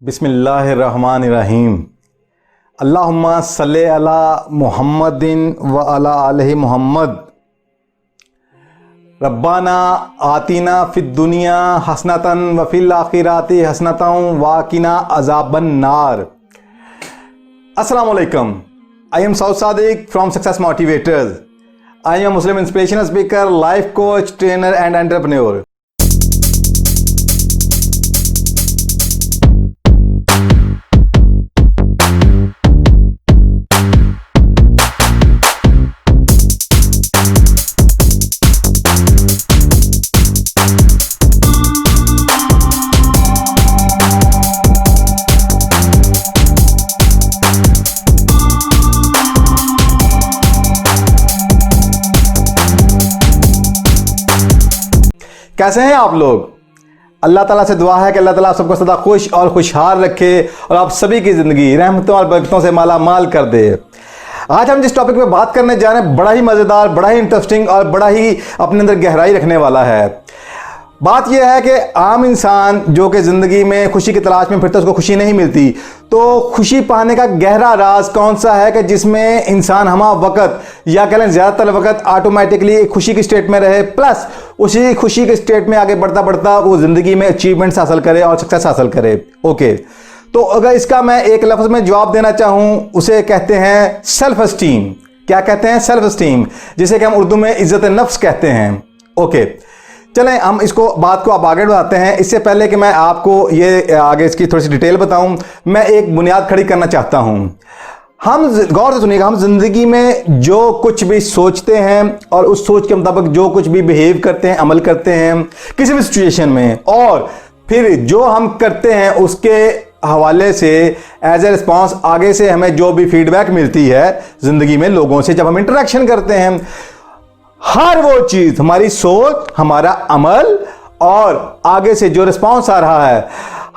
बिस्मिल्लाहिर्रहमानिर्रहीम। अल्लाहुम्मा सल्ले अला मुहम्मदिन व अला आलिहि मुहम्मद। रब्बाना आतिना फिद दुनिया हसनतन व फिल आखिराति हसनतन व किना अज़ाबन नार। अस्सलाम वालेकुम। I am Saud Sadiq from success motivators. I am Muslim inspirational speaker, life coach, trainer and entrepreneur. कैसे हैं आप लोग? अल्लाह ताला से दुआ है कि अल्लाह ताला आप सबको सदा खुश और खुशहाल रखे और आप सभी की ज़िंदगी रहमतों और बरकतों से माला माल कर दे। आज हम जिस टॉपिक पे बात करने जा रहे हैं बड़ा ही मज़ेदार, बड़ा ही इंटरेस्टिंग और बड़ा ही अपने अंदर गहराई रखने वाला है। बात यह है कि आम इंसान जो कि ज़िंदगी में खुशी की तलाश में फिरता है, उसको खुशी नहीं मिलती। तो खुशी पाने का गहरा राज कौन सा है कि जिसमें इंसान हमा वक्त या कह लें ज़्यादातर वक्त ऑटोमेटिकली खुशी की स्टेट में रहे, प्लस उसी खुशी के स्टेट में आगे बढ़ता बढ़ता वो ज़िंदगी में अचीवमेंट्स हासिल करे और सक्सेस हासिल करे। ओके, तो अगर इसका मैं एक लफ्ज़ में जवाब देना चाहूँ, उसे कहते हैं सेल्फ एस्टीम। क्या कहते हैं? सेल्फ एस्टीम, जिसे कि हम उर्दू में इज़्ज़त नफ्स कहते हैं। ओके, चलें हम इसको बात को अब आगे बढ़ाते हैं। इससे पहले कि मैं आपको ये आगे इसकी थोड़ी सी डिटेल बताऊं, मैं एक बुनियाद खड़ी करना चाहता हूं। हम गौर से सुनिएगा, हम जिंदगी में जो कुछ भी सोचते हैं और उस सोच के मुताबिक जो कुछ भी बिहेव करते हैं, अमल करते हैं किसी भी सिचुएशन में, और फिर जो हम करते हैं उसके हवाले से एज ए रिस्पॉन्स आगे से हमें जो भी फीडबैक मिलती है जिंदगी में लोगों से जब हम इंटरेक्शन करते हैं, हर वो चीज, हमारी सोच, हमारा अमल और आगे से जो रिस्पॉन्स आ रहा है,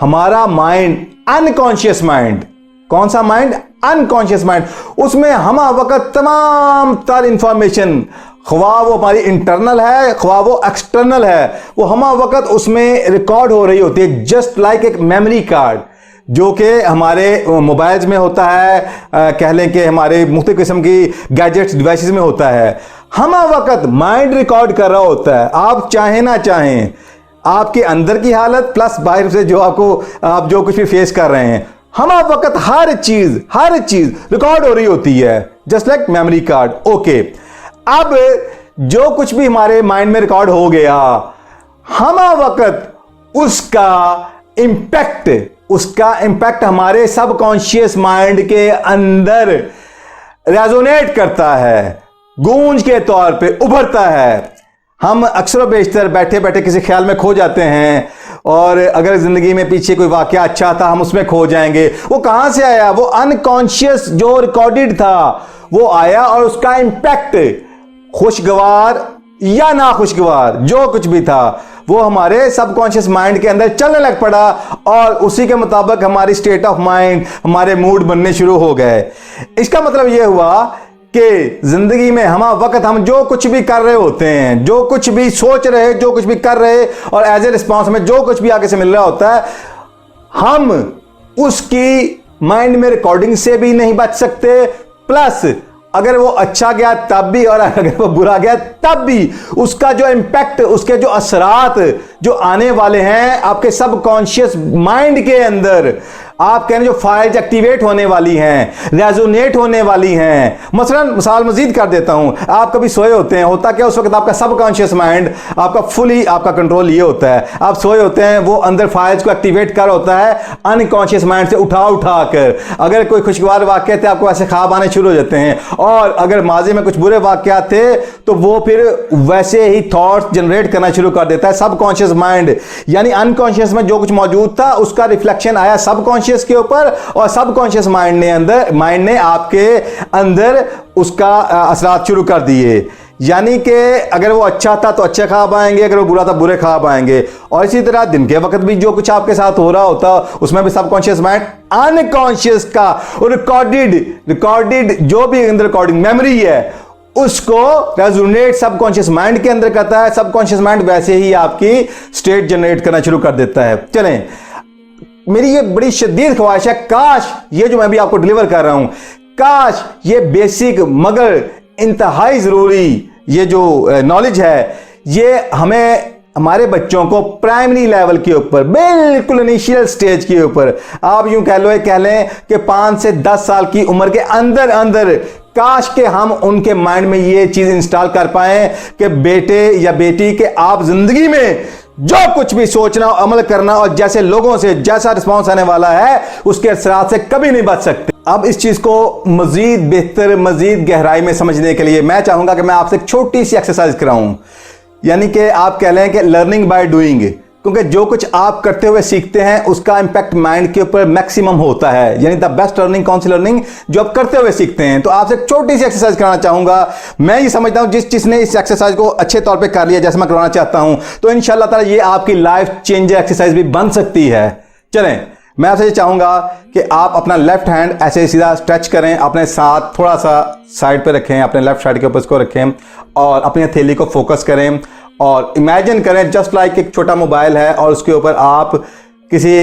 हमारा माइंड, अनकॉन्शियस माइंड। कौन सा माइंड? Unconscious mind. उसमें हम वक्त तमाम तर इंफॉर्मेशन, ख्वाह वो हमारी इंटरनल है ख्वाह वो एक्सटर्नल है, वो हम वक्त उसमें रिकॉर्ड हो रही होती है। जस्ट लाइक एक मेमोरी कार्ड जो कि हमारे मोबाइल्स में होता है, कह लें कि हमारे मुख्तलिफ किस्म की गैजेट्स, डिवाइसेस में होता है। हम वक्त माइंड रिकॉर्ड कर रहा होता है। आप चाहें ना चाहें, आपके अंदर की हालत प्लस बाहर से जो आप जो कुछ भी फेस कर रहे हैं, हम वक्त हर चीज रिकॉर्ड हो रही होती है, just like memory card. Okay, अब जो कुछ भी हमारे माइंड में रिकॉर्ड हो गया, हम वक्त उसका इंपैक्ट हमारे सबकॉन्शियस माइंड के अंदर रेजोनेट करता है, गूंज के तौर पे उभरता है। हम अक्सर बेशतर बैठे बैठे किसी ख्याल में खो जाते हैं, और अगर जिंदगी में पीछे कोई वाकया अच्छा था हम उसमें खो जाएंगे। वो कहां से आया? वो अनकॉन्शियस जो रिकॉर्डेड था वो आया, और उसका इंपैक्ट खुशगवार या ना खुशगवार जो कुछ भी था वो हमारे सबकॉन्शियस माइंड के अंदर चलने लग पड़ा, और उसी के मुताबिक हमारी स्टेट ऑफ माइंड, हमारे मूड बनने शुरू हो गए। इसका मतलब यह हुआ कि जिंदगी में हम वक्त हम जो कुछ भी कर रहे होते हैं, जो कुछ भी सोच रहे, जो कुछ भी कर रहे, और एज ए रिस्पॉन्स में जो कुछ भी आगे से मिल रहा होता है, हम उसकी माइंड में रिकॉर्डिंग से भी नहीं बच सकते, प्लस अगर वो अच्छा गया तब भी और अगर वो बुरा गया तब भी उसका जो इंपैक्ट, उसके जो असरात जो आने वाले हैं आपके सबकॉन्शियस माइंड के अंदर, आप कहें जो फाइल्स एक्टिवेट होने वाली हैं, रेजोनेट होने वाली हैं। मसलन मिसाल मजीद कर देता हूं, आप कभी सोए होते हैं, होता क्या उस वक्त आपका सबकॉन्शियस माइंड आपका फुली आपका कंट्रोल ये होता है, आप सोए होते हैं, वो अंदर फाइल्स को एक्टिवेट कर होता है अनकॉन्शियस माइंड से उठा कर। अगर कोई खुशगवार वाकया थे आपको ऐसे ख्वाब आने शुरू हो जाते हैं, और अगर माजी में कुछ बुरे वाकयात थे तो वो फिर वैसे ही थॉट्स जनरेट करना शुरू कर देता है सबकॉन्शियस माइंड। यानी अनकॉन्शियस में जो कुछ मौजूद था उसका रिफ्लेक्शन आया सबकॉन्शियस के ऊपर, और सबकॉन्शियस माइंड ने आपके अंदर उसका असरात शुरू कर दिए। यानी कि अगर वो अच्छा था तो अच्छे ख्वाब आएंगे, अगर वो बुरा था बुरे ख्वाब आएंगे। और इसी तरह दिन के वक्त भी जो कुछ आपके साथ हो रहा होता उसमें भी सबकॉन्शियस माइंड अनकॉन्शियस का रिकॉर्डेड जो भी अंदर रिकॉर्डिंग मेमोरी है उसको रेजोनेट सबकॉन्शियस माइंड के अंदर करता है। सबकॉन्शियस माइंड वैसे ही आपकी स्टेट जनरेट करना शुरू कर देता है। चलें मेरी ये बड़ी शदीद ख्वाहिश है, काश ये जो मैं भी आपको डिलीवर कर रहा हूं, काश ये बेसिक मगर इंतहाई ज़रूरी ये जो नॉलेज है, ये हमें हमारे बच्चों को प्राइमरी लेवल के ऊपर, बिल्कुल इनिशियल स्टेज के ऊपर, आप यूं कह लें कि 5 से 10 साल की उम्र के अंदर अंदर, काश के हम उनके माइंड में ये चीज इंस्टॉल कर पाए कि बेटे या बेटी के आप जिंदगी में जो कुछ भी सोचना, अमल करना और जैसे लोगों से जैसा रिस्पॉन्स आने वाला है उसके असरात से कभी नहीं बच सकते। अब इस चीज को मजीद बेहतर, मजीद गहराई में समझने के लिए मैं चाहूंगा कि मैं आपसे एक छोटी सी एक्सरसाइज कराऊं, यानी कि आप कह लें कि लर्निंग बाय डूइंग, क्योंकि जो कुछ आप करते हुए सीखते हैं उसका इंपैक्ट माइंड के ऊपर मैक्सिमम होता है। यानी द बेस्ट लर्निंग कौन सी लर्निंग, जो आप करते हुए सीखते हैं। तो आपसे एक छोटी सी एक्सरसाइज कराना चाहूंगा। मैं ये समझता हूं जिसने इस एक्सरसाइज को अच्छे तौर पे कर लिया जैसे मैं करवाना चाहता हूं, तो इंशाल्लाह ताला ये आपकी लाइफ चेंजर एक्सरसाइज भी बन सकती है। चलें, मैं आपसे ये चाहूंगा कि आप अपना लेफ्ट हैंड ऐसे सीधा स्ट्रेच करें, अपने साथ थोड़ा सा साइड पे रखें, अपने लेफ्ट साइड के ऊपर इसको रखें और अपनी हथेली को फोकस करें और इमेजिन करें जस्ट लाइक एक छोटा मोबाइल है और उसके ऊपर आप किसी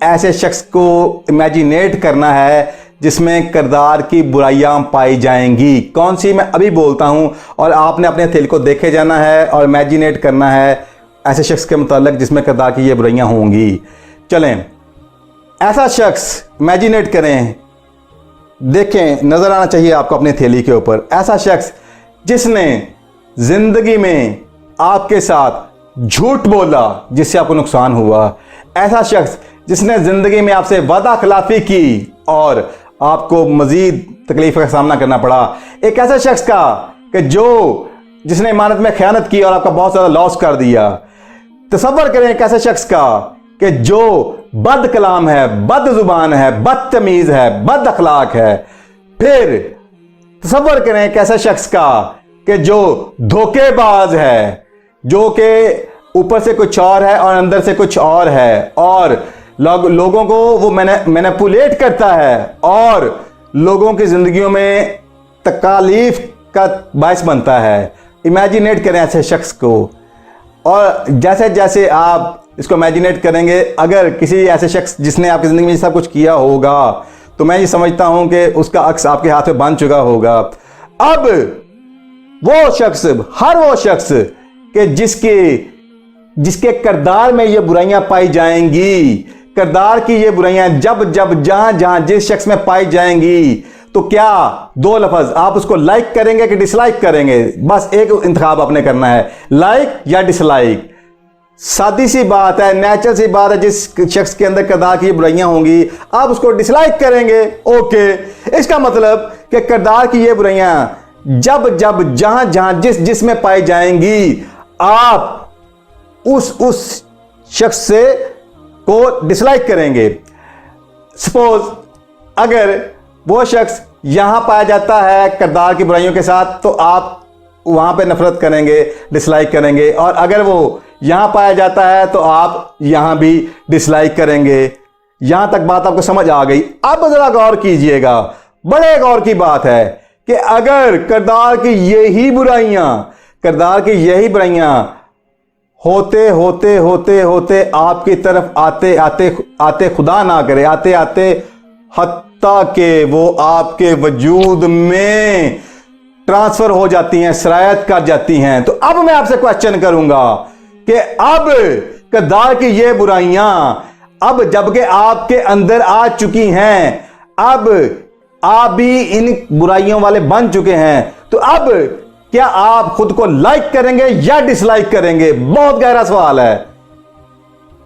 ऐसे शख्स को इमेजिनेट करना है जिसमें किरदार की बुराइयां पाई जाएंगी। कौन सी, मैं अभी बोलता हूं और आपने अपने हथेली को देखे जाना है और इमेजिनेट करना है ऐसे शख्स के मुताल्लिक जिसमें किरदार की ये बुराइयां होंगी। चलें, ऐसा शख्स इमेजिनेट करें, देखें, नजर आना चाहिए आपको अपनी हथेली के ऊपर, ऐसा शख्स जिसने जिंदगी में आपके साथ झूठ बोला जिससे आपको नुकसान हुआ, ऐसा शख्स जिसने जिंदगी में आपसे वादा खिलाफी की और आपको मजीद तकलीफ का सामना करना पड़ा, एक ऐसा शख्स का कि जिसने इमानत में खयानत की और आपका बहुत ज़्यादा लॉस कर दिया। तसव्वुर करें एक ऐसे शख्स का कि जो बद कलाम है, बद जुबान है, बदतमीज है, बद अखलाक है। फिर तसव्वुर करें एक ऐसा शख्स का कि जो धोखेबाज है, जो कि ऊपर से कुछ और है और अंदर से कुछ और है और लोगों को वो मैनिपुलेट करता है और लोगों की जिंदगियों में तकालीफ का बायस बनता है। इमेजिनेट करें ऐसे शख्स को और जैसे जैसे आप इसको इमेजिनेट करेंगे, अगर किसी ऐसे शख्स जिसने आपकी ज़िंदगी में सब कुछ किया होगा तो मैं ये समझता हूं कि उसका अक्स आपके हाथ में बन चुका होगा। अब वो शख्स, हर वो शख्स कि जिसके किरदार में ये बुराइयां पाई जाएंगी, किरदार की ये बुराइयां जब जब जहां जहां जिस शख्स में पाई जाएंगी, तो क्या दो लफ्ज, आप उसको लाइक करेंगे कि डिसलाइक करेंगे? बस एक इंतखाब आपने करना है, लाइक या डिसलाइक। सादी सी बात है, नेचुरल सी बात है, जिस शख्स के अंदर किरदार की बुराइयां होंगी आप उसको डिसलाइक करेंगे। ओके, इसका मतलब कि किरदार की ये बुराइयां जब जब जहां जहां जिस में पाई जाएंगी, आप उस शख्स से को डिसलाइक करेंगे। सपोज अगर वो शख्स यहां पाया जाता है किरदार की बुराइयों के साथ, तो आप वहां पे नफरत करेंगे, डिसलाइक करेंगे, और अगर वो यहां पाया जाता है तो आप यहां भी डिसलाइक करेंगे। यहां तक बात आपको समझ आ गई? अब जरा गौर कीजिएगा, बड़े गौर की बात है कि अगर किरदार की यही बुराइयां होते होते होते होते आपकी तरफ आते आते आते खुदा ना करे, आते आते हत्ता के वो आपके वजूद में ट्रांसफर हो जाती हैं, सरायत कर जाती हैं, तो अब मैं आपसे क्वेश्चन करूंगा कि अब किरदार की ये बुराइयां अब जबकि आपके अंदर आ चुकी हैं, अब आप भी इन बुराइयों वाले बन चुके हैं, तो अब क्या आप खुद को लाइक करेंगे या डिसलाइक करेंगे? बहुत गहरा सवाल है।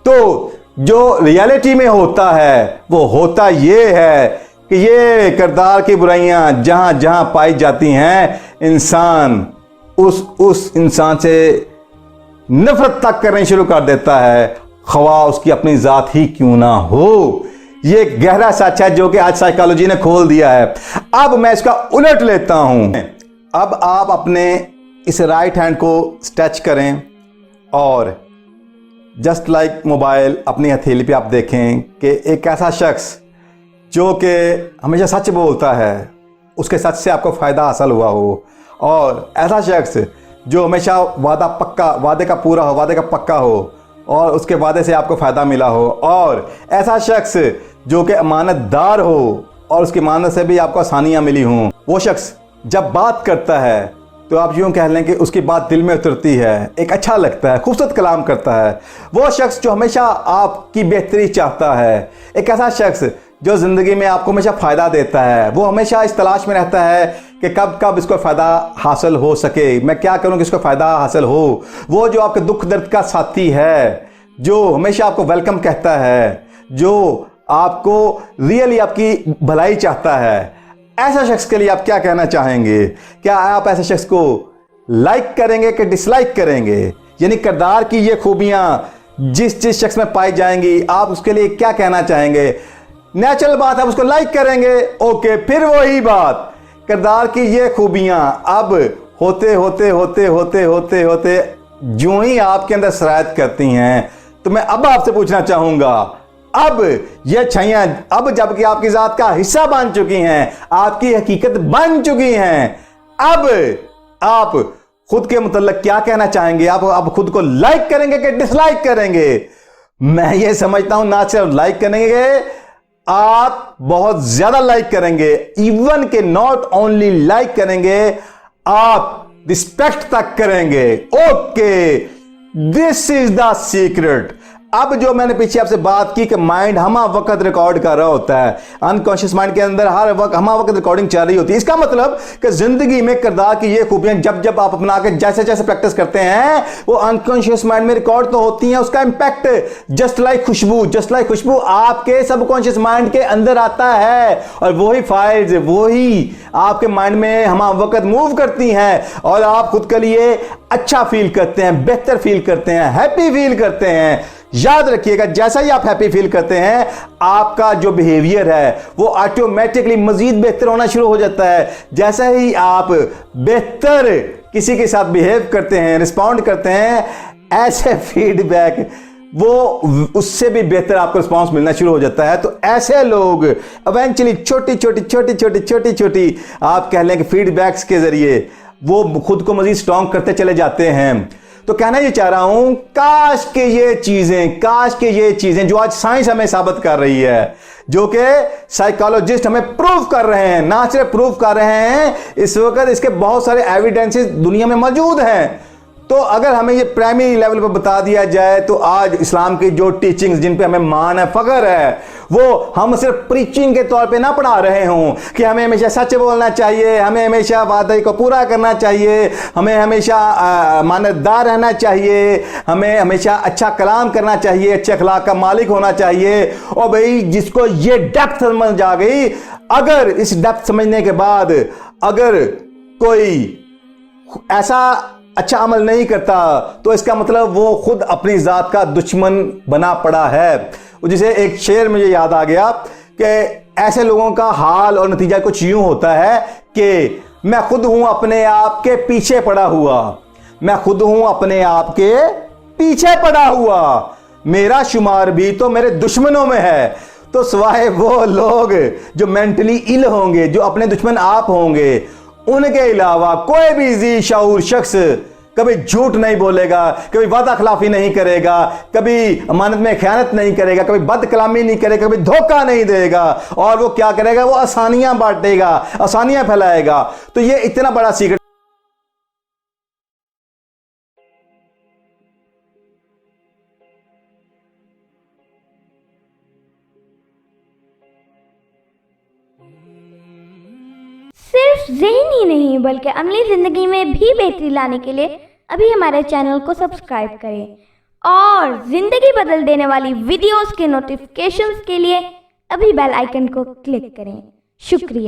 तो जो रियलिटी में होता है वो होता ये है कि ये किरदार की बुराइयां जहां जहां पाई जाती हैं, इंसान उस इंसान से नफरत तक करनी शुरू कर देता है, ख्वाह उसकी अपनी जात ही क्यों ना हो। ये गहरा सच है जो कि आज साइकोलॉजी ने खोल दिया है। अब मैं इसका उलट लेता हूं। अब आप अपने इस राइट हैंड को स्ट्रेच करें और जस्ट लाइक मोबाइल अपनी हथेली पे आप देखें कि एक ऐसा शख्स जो कि हमेशा सच बोलता है, उसके सच से आपको फ़ायदा हासिल हुआ हो, और ऐसा शख्स जो हमेशा वादे का पूरा हो, वादे का पक्का हो, और उसके वादे से आपको फ़ायदा मिला हो, और ऐसा शख्स जो कि अमानतदार हो और उसकी अमानत से भी आपको आसानियाँ मिली हों। वो शख्स जब बात करता है तो आप यूँ कह लें कि उसकी बात दिल में उतरती है, एक अच्छा लगता है, खूबसूरत कलाम करता है। वो शख्स जो हमेशा आपकी बेहतरी चाहता है, एक ऐसा शख्स जो ज़िंदगी में आपको हमेशा फ़ायदा देता है। वो हमेशा इस तलाश में रहता है कि कब कब इसको फ़ायदा हासिल हो सके, मैं क्या करूं कि इसको फ़ायदा हासिल हो। वो जो आपके दुख दर्द का साथी है, जो हमेशा आपको वेलकम कहता है, जो आपको रियली आपकी भलाई चाहता है, ऐसा शख्स के लिए आप क्या कहना चाहेंगे? क्या आप ऐसे शख्स को लाइक करेंगे कि डिसलाइक करेंगे? यानी किरदार की ये खूबियां जिस शख्स में पाई जाएंगी, आप उसके लिए क्या कहना चाहेंगे? नेचुरल बात है, उसको लाइक करेंगे, ओके। फिर वही बात, किरदार की ये खूबियां अब होते होते होते होते होते होते जो ही आपके अंदर सरायत करती हैं, तो मैं अब आपसे पूछना चाहूंगा, अब ये छाइयां अब जबकि आपकी जात का हिस्सा बन चुकी हैं, आपकी हकीकत बन चुकी हैं, अब आप खुद के मुतल्लिक क्या कहना चाहेंगे? आप खुद को लाइक करेंगे कि डिसलाइक करेंगे? मैं ये समझता हूं ना सिर्फ लाइक करेंगे, आप बहुत ज्यादा लाइक करेंगे, इवन के नॉट ओनली लाइक करेंगे, आप रिस्पेक्ट तक करेंगे। Okay, this is the secret. अब जो मैंने पीछे आपसे बात की कि माइंड हम वक्त रिकॉर्ड कर रहा होता है, अनकॉन्शियस माइंड के अंदर हर वक्त हम वक्त रिकॉर्डिंग चल रही होती है। इसका मतलब कि जिंदगी में किरदार की ये खूबियां जब जब आप अपना के जैसे जैसे प्रैक्टिस करते हैं, वो अनकॉन्शियस माइंड में रिकॉर्ड तो होती हैं, उसका इंपैक्ट जस्ट लाइक खुशबू आपके सबकॉन्शियस माइंड के अंदर आता है, और वही फाइल्स वही आपके माइंड में हम वक्त मूव करती हैं, और आप खुद के लिए अच्छा फील करते हैं, बेहतर फील करते हैं, हैप्पी फील करते हैं। याद रखिएगा, जैसा ही आप हैप्पी फील करते हैं, आपका जो बिहेवियर है वो ऑटोमेटिकली मजीद बेहतर होना शुरू हो जाता है। जैसा ही आप बेहतर किसी के साथ बिहेव करते हैं, रिस्पॉन्ड करते हैं, ऐसे फीडबैक वो उससे भी बेहतर आपको रिस्पॉन्स मिलना शुरू हो जाता है। तो ऐसे लोग इवेंचुअली छोटी आप कह लें कि फीडबैक्स के जरिए वो खुद को मजीद स्ट्रॉन्ग करते चले जाते हैं। तो कहना ये चाह रहा हूं, काश के ये चीजें जो आज साइंस हमें साबित कर रही है, जो कि साइकोलॉजिस्ट हमें प्रूव कर रहे हैं, ना सिर्फ प्रूव कर रहे हैं, इस वक्त इसके बहुत सारे एविडेंसेस दुनिया में मौजूद हैं। तो अगर हमें ये प्राइमरी लेवल पर बता दिया जाए, तो आज इस्लाम की जो टीचिंग्स जिन पे हमें मान है, फख्र है, वो हम सिर्फ प्रीचिंग के तौर पे ना पढ़ा रहे हों कि हमें हमेशा सच बोलना चाहिए, हमें हमेशा वादे को पूरा करना चाहिए, हमें हमेशा मानदार रहना चाहिए, हमें हमेशा अच्छा कलाम करना चाहिए, अच्छे अखलाक का मालिक होना चाहिए। और भाई जिसको ये डेप्थ समझ आ गई, अगर इस डेप्थ समझने के बाद अगर कोई ऐसा अच्छा अमल नहीं करता, तो इसका मतलब वो खुद अपनी जात का दुश्मन बना पड़ा है। जिसे एक शेर मुझे याद आ गया कि ऐसे लोगों का हाल और नतीजा कुछ यूं होता है कि मैं खुद हूं अपने आप के पीछे पड़ा हुआ, मेरा शुमार भी तो मेरे दुश्मनों में है। तो सिवाय वो लोग जो मेंटली इल होंगे, जो अपने दुश्मन आप होंगे, उनके अलावा कोई भी जी शाऊर शख्स कभी झूठ नहीं बोलेगा, कभी वादा खिलाफी नहीं करेगा, कभी अमानत में खयानत नहीं करेगा, कभी बद कलामी नहीं करेगा, कभी धोखा नहीं देगा, और वो क्या करेगा? वो आसानियां बांटेगा, आसानियां फैलाएगा। तो ये इतना बड़ा सीक्रेट। सिर्फ ज़हनी ही नहीं बल्कि अमली ज़िंदगी में भी बेहतरी लाने के लिए अभी हमारे चैनल को सब्सक्राइब करें, और ज़िंदगी बदल देने वाली वीडियोस के नोटिफिकेशंस के लिए अभी बेल आइकन को क्लिक करें। शुक्रिया।